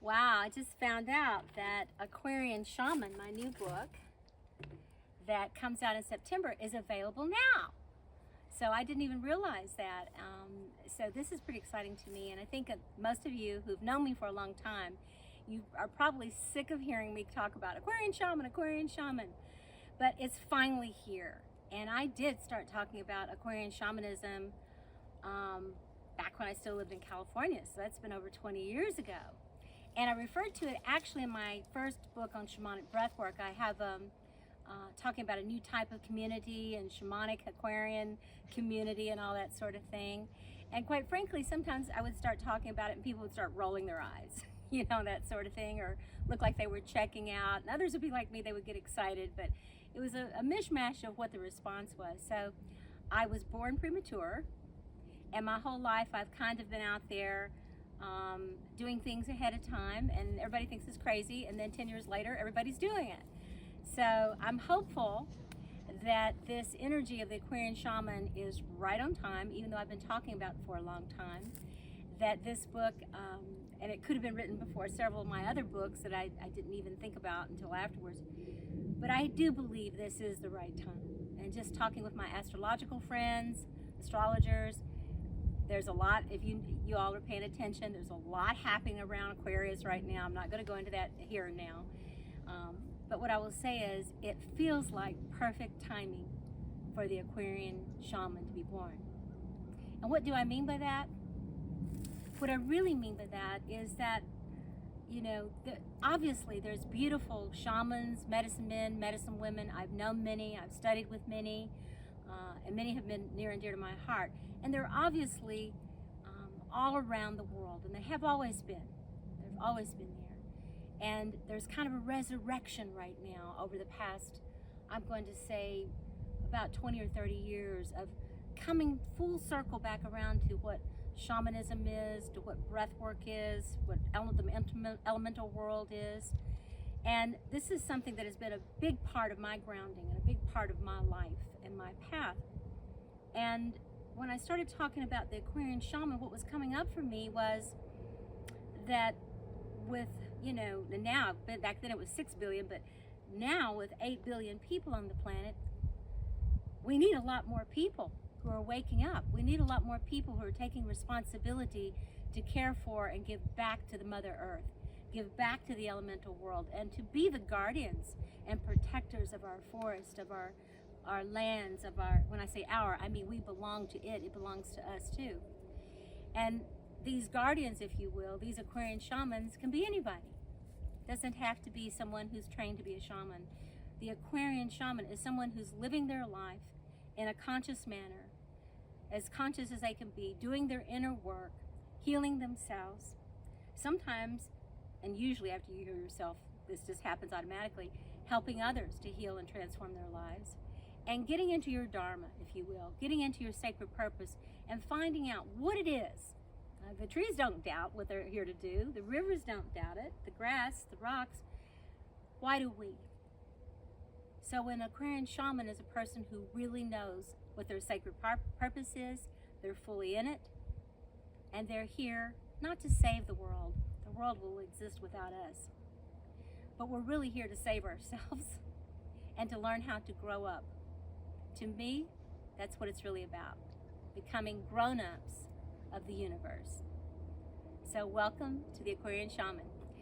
Wow, I just found out that Aquarian Shaman, my new book that comes out in September, is available now. So I didn't even realize that. So this is pretty exciting to me, and I think most of you who've known me for a long time, you are probably sick of hearing me talk about Aquarian Shaman, Aquarian Shaman, but it's finally here. And I did start talking about Aquarian Shamanism back when I still lived in California, so that's been over 20 years ago. And I referred to it actually in my first book on Shamanic Breathwork. I have talking about a new type of community and shamanic Aquarian community and all that sort of thing. And quite frankly, sometimes I would start talking about it and people would start rolling their eyes, you know, that sort of thing, or look like they were checking out. And others would be like me, they would get excited, but it was a mishmash of what the response was. So I was born premature, and my whole life I've kind of been out there doing things ahead of time, and everybody thinks it's crazy, and then 10 years later everybody's doing it. So I'm hopeful that this energy of the Aquarian Shaman is right on time, even though I've been talking about it for a long time, that this book, and it could have been written before several of my other books that I didn't even think about until afterwards, but I do believe this is the right time. And just talking with my astrological friends, astrologers, there's a lot, if you all are paying attention, there's a lot happening around Aquarius right now. I'm not going to go into that here and now. But what I will say is, it feels like perfect timing for the Aquarian Shaman to be born. And what do I mean by that? What I really mean by that is that, you know, obviously there's beautiful shamans, medicine men, medicine women. I've known many, I've studied with many, and many have been near and dear to my heart. And they're obviously all around the world, and they have always been. They've always been there. And there's kind of a resurrection right now over the past, I'm going to say, about 20 or 30 years of coming full circle back around to what shamanism is, to what breath work is, what the elemental world is. And this is something that has been a big part of my grounding and a big part of my life and my path. And when I started talking about the Aquarian Shaman, what was coming up for me was that with, you know, now, back then it was 6 billion, but now with 8 billion people on the planet, we need a lot more people who are waking up. We need a lot more people who are taking responsibility to care for and give back to the Mother Earth, give back to the elemental world, and to be the guardians and protectors of our forest, of our lands, of our, when I say our, I mean we belong to it, it belongs to us too. And these guardians, if you will, these Aquarian shamans can be anybody. It doesn't have to be someone who's trained to be a shaman. The Aquarian shaman is someone who's living their life in a conscious manner, as conscious as they can be, doing their inner work, healing themselves. Sometimes, and usually after you heal yourself, this just happens automatically, helping others to heal and transform their lives. And getting into your dharma, if you will, getting into your sacred purpose and finding out what it is. The trees don't doubt what they're here to do. The rivers don't doubt it. The grass, the rocks. Why do we? So an Aquarian shaman is a person who really knows what their sacred purpose is. They're fully in it. And they're here not to save the world. The world will exist without us. But we're really here to save ourselves and to learn how to grow up. To me, that's what it's really about. Becoming grown-ups of the universe. So welcome to the Aquarian Shaman.